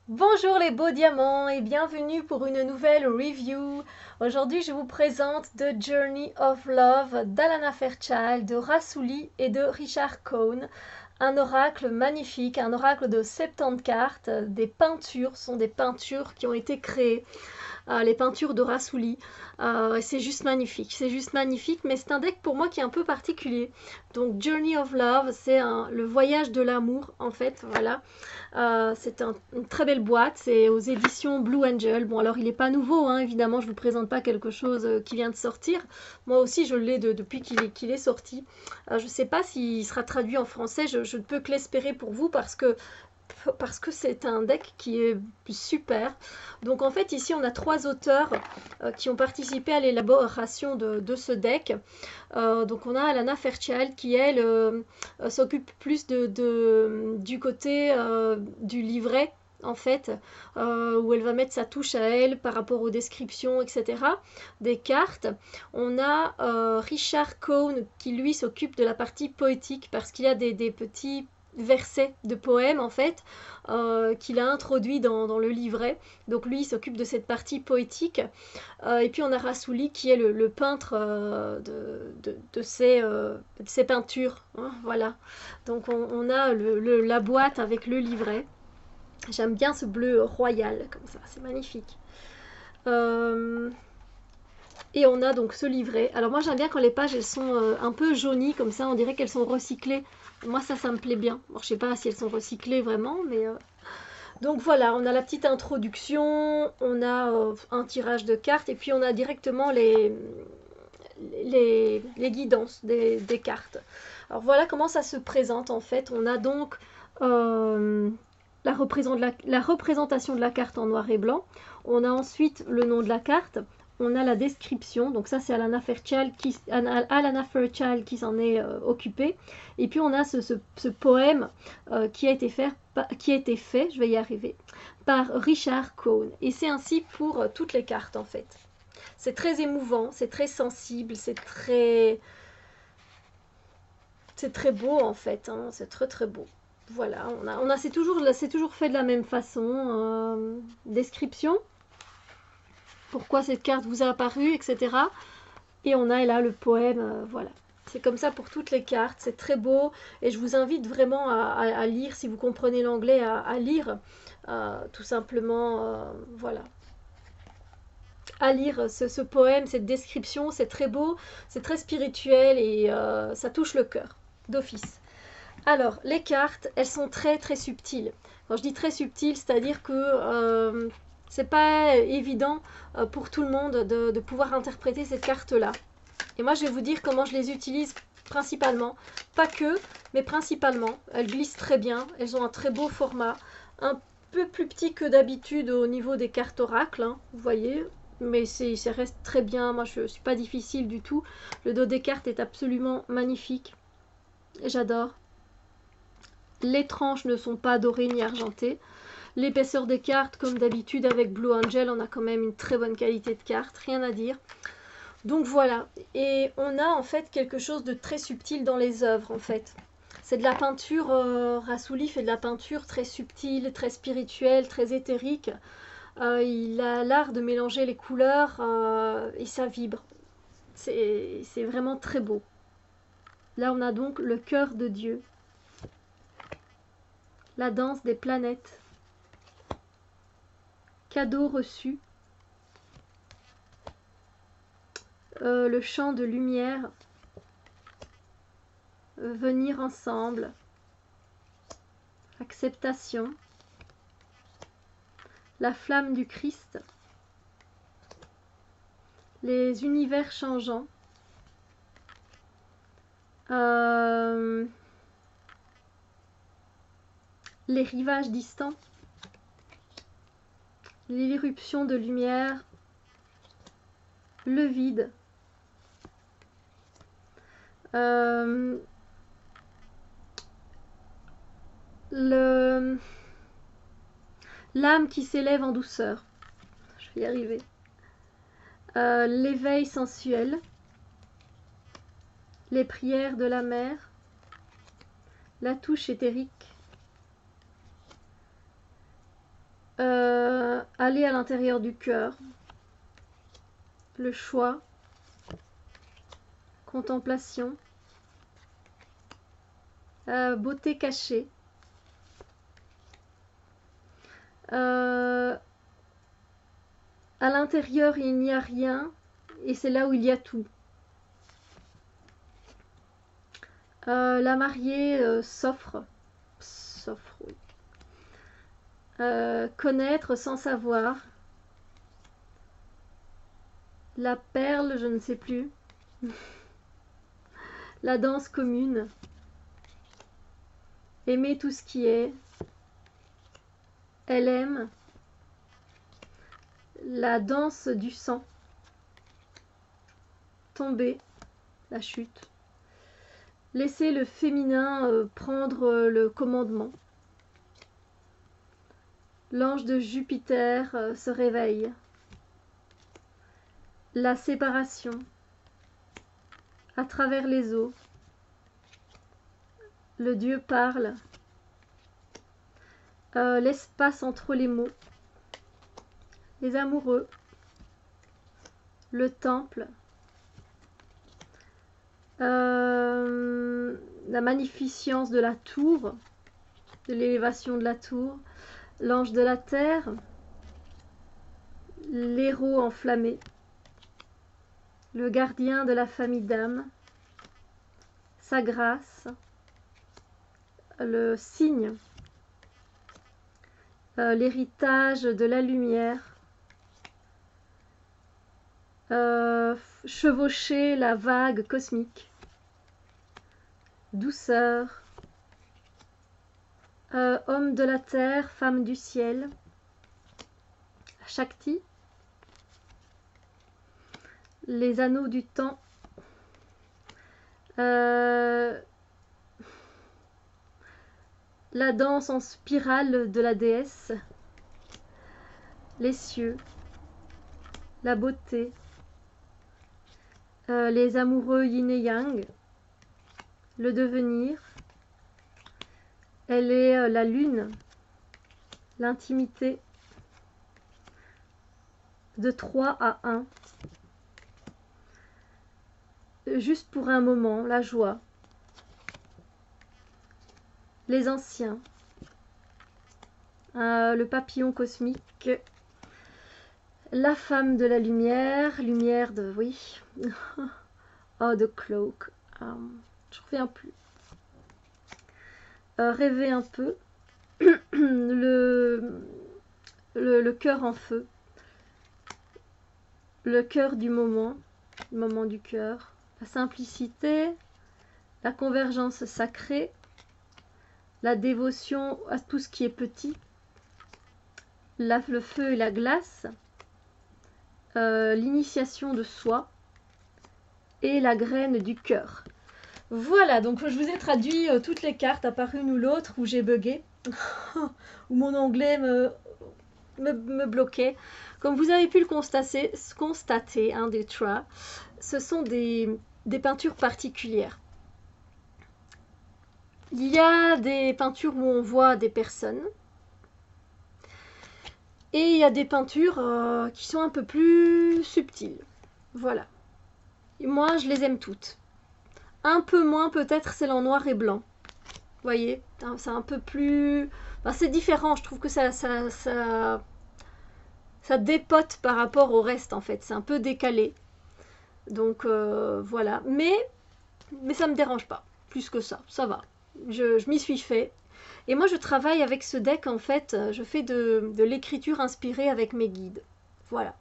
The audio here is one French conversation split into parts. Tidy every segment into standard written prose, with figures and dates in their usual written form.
Bonjour les beaux diamants et bienvenue pour une nouvelle review. Aujourd'hui je vous présente The Journey of Love d'Alana Fairchild, de Rassouli et de Richard Cohn. Un oracle magnifique, un oracle de 70 cartes, des peintures, sont des peintures qui ont été créées, les peintures de Rassouli. C'est juste magnifique, mais c'est un deck pour moi qui est un peu particulier. Donc Journey of Love, c'est le voyage de l'amour en fait, voilà. C'est une très belle boîte, c'est aux éditions Blue Angel. Bon, alors il n'est pas nouveau, hein, évidemment, je ne vous présente pas quelque chose qui vient de sortir. Moi aussi, je l'ai depuis qu'il est sorti. Je ne sais pas s'il sera traduit en français, je ne peux que l'espérer pour vous parce que c'est un deck qui est super. Donc en fait ici on a trois auteurs qui ont participé à l'élaboration de ce deck. Donc on a Alana Fairchild qui elle s'occupe plus du côté du livret en fait, où elle va mettre sa touche à elle par rapport aux descriptions, etc. des cartes. On a Richard Cohn qui lui s'occupe de la partie poétique parce qu'il y a des petits versets de poèmes en fait qu'il a introduit dans le livret. Donc lui il s'occupe de cette partie poétique. Et puis on a Rassouli qui est le peintre de ces peintures, hein, voilà. Donc on a la boîte avec le livret. J'aime bien ce bleu royal comme ça, c'est magnifique. Euh, et on a donc ce livret. Alors moi j'aime bien quand les pages elles sont un peu jaunies comme ça, on dirait qu'elles sont recyclées. Moi ça me plaît bien. Bon, je sais pas si elles sont recyclées vraiment, mais donc voilà, on a la petite introduction, on a un tirage de cartes et puis on a directement les guidances des cartes. Alors voilà comment ça se présente en fait. On a donc euh, la représentation de la carte en noir et blanc. On a ensuite le nom de la carte. On a la description, donc ça c'est Alana Fairchild qui s'en est occupée. Et puis on a ce poème qui a été fait, je vais y arriver, par Richard Cohn. Et c'est ainsi pour toutes les cartes en fait. C'est très émouvant, c'est très sensible, c'est très beau en fait, hein, c'est très très beau. Voilà, c'est toujours fait de la même façon. Description, pourquoi cette carte vous a apparu, etc. Et on a là le poème, voilà. C'est comme ça pour toutes les cartes, c'est très beau et je vous invite vraiment à lire, si vous comprenez l'anglais, à lire tout simplement, voilà, à lire ce poème, cette description, c'est très beau, c'est très spirituel et ça touche le cœur d'office. Alors, les cartes, elles sont très très subtiles. Quand je dis très subtiles, c'est-à-dire que c'est pas évident pour tout le monde de pouvoir interpréter cette carte-là. Et moi, je vais vous dire comment je les utilise principalement. Pas que, mais principalement. Elles glissent très bien, elles ont un très beau format, un peu plus petit que d'habitude au niveau des cartes oracles, hein, vous voyez. Mais ça reste très bien, moi je ne suis pas difficile du tout. Le dos des cartes est absolument magnifique, j'adore. Les tranches ne sont pas dorées ni argentées. L'épaisseur des cartes, comme d'habitude avec Blue Angel, on a quand même une très bonne qualité de carte, rien à dire. Donc voilà, et on a en fait quelque chose de très subtil dans les œuvres en fait. C'est de la peinture, Rassouli fait de la peinture très subtile, très spirituelle, très éthérique. Il a l'art de mélanger les couleurs et ça vibre. C'est vraiment très beau. Là on a donc le cœur de Dieu, la danse des planètes, cadeau reçu, le chant de lumière, venir ensemble, acceptation, la flamme du Christ, les univers changeants, les rivages distants, l'irruption de lumière, le vide, euh, le l'âme qui s'élève en douceur, je vais y arriver, l'éveil sensuel, les prières de la mer, la touche éthérique, aller à l'intérieur du cœur, le choix, contemplation, beauté cachée, à l'intérieur il n'y a rien et c'est là où il y a tout. La mariée s'offre, oui. Connaître sans savoir. La perle, je ne sais plus. La danse commune. Aimer tout ce qui est. Elle aime. La danse du sang. Tomber. La chute. Laisser le féminin prendre le commandement. L'ange de Jupiter se réveille. La séparation. À travers les eaux. Le Dieu parle. L'espace entre les mots. Les amoureux. Le temple. La magnificence de la tour, de l'élévation de la tour, l'ange de la terre, l'héros enflammé, le gardien de la famille d'âme, sa grâce, le signe, l'héritage de la lumière, chevaucher la vague cosmique, douceur, homme de la terre, femme du ciel, Shakti, les anneaux du temps, la danse en spirale de la déesse, les cieux, la beauté, les amoureux yin et yang, le devenir, elle est la lune, l'intimité, de 3 à 1, juste pour un moment, la joie, les anciens, le papillon cosmique, la femme de la lumière, lumière de, oui, oh, the cloak, je reviens plus. Rêver un peu, le cœur en feu, le cœur du moment du cœur, la simplicité, la convergence sacrée, la dévotion à tout ce qui est petit, le feu et la glace, l'initiation de soi et la graine du cœur. Voilà, donc je vous ai traduit toutes les cartes, à part une ou l'autre où j'ai bugué, où mon anglais me bloquait. Comme vous avez pu le constater Detra, ce sont des peintures particulières. Il y a des peintures où on voit des personnes, et il y a des peintures qui sont un peu plus subtiles. Voilà. Et moi, je les aime toutes. Un peu moins peut-être celle en noir et blanc. Vous voyez, c'est un peu plus... Enfin, c'est différent, je trouve que ça dépote par rapport au reste en fait. C'est un peu décalé. Donc voilà. Mais ça ne me dérange pas. Plus que ça, ça va. Je m'y suis fait. Et moi je travaille avec ce deck en fait. Je fais de l'écriture inspirée avec mes guides. Voilà.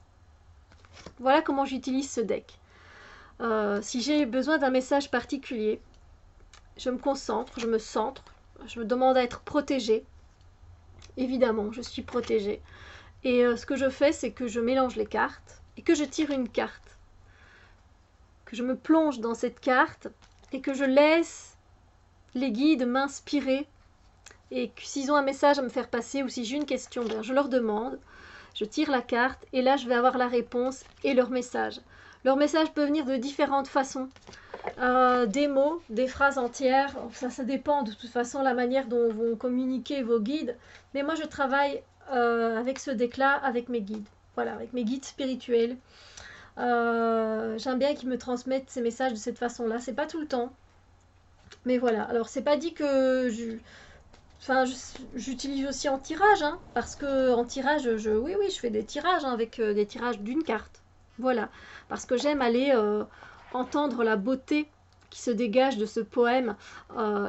Voilà comment j'utilise ce deck. Si j'ai besoin d'un message particulier, je me concentre, je me centre, je me demande à être protégée. Évidemment, je suis protégée. Et ce que je fais, c'est que je mélange les cartes et que je tire une carte. Que je me plonge dans cette carte et que je laisse les guides m'inspirer. Et que s'ils ont un message à me faire passer ou si j'ai une question, ben, je leur demande, je tire la carte et là je vais avoir la réponse et leur message. Leur message peut venir de différentes façons. des mots, des phrases entières. Ça dépend de toute façon la manière dont vont communiquer vos guides. Mais moi, je travaille avec ce deck-là, avec mes guides. Voilà, avec mes guides spirituels. J'aime bien qu'ils me transmettent ces messages de cette façon-là. C'est pas tout le temps. Mais voilà. Alors, c'est pas dit que enfin, j'utilise aussi en tirage, hein, parce que en tirage, oui, oui, je fais des tirages, hein, avec des tirages d'une carte. Voilà, parce que j'aime aller entendre la beauté qui se dégage de ce poème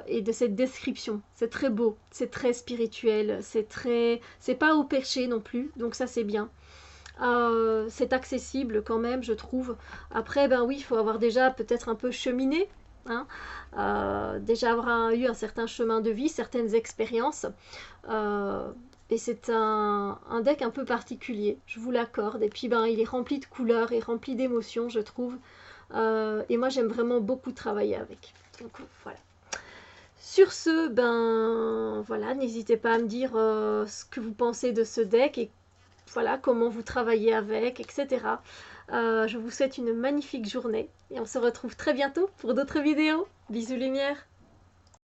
et de cette description. C'est très beau, c'est très spirituel, c'est pas au perché non plus, donc ça c'est bien. C'est accessible quand même, je trouve. Après, ben oui, il faut avoir déjà peut-être un peu cheminé, hein, déjà avoir eu un certain chemin de vie, certaines expériences. Euh, et c'est un deck un peu particulier, je vous l'accorde. Et puis, ben, il est rempli de couleurs et rempli d'émotions, je trouve. Et moi, j'aime vraiment beaucoup travailler avec. Donc, voilà. Sur ce, ben voilà, n'hésitez pas à me dire ce que vous pensez de ce deck et voilà comment vous travaillez avec, etc. Je vous souhaite une magnifique journée et on se retrouve très bientôt pour d'autres vidéos. Bisous lumière!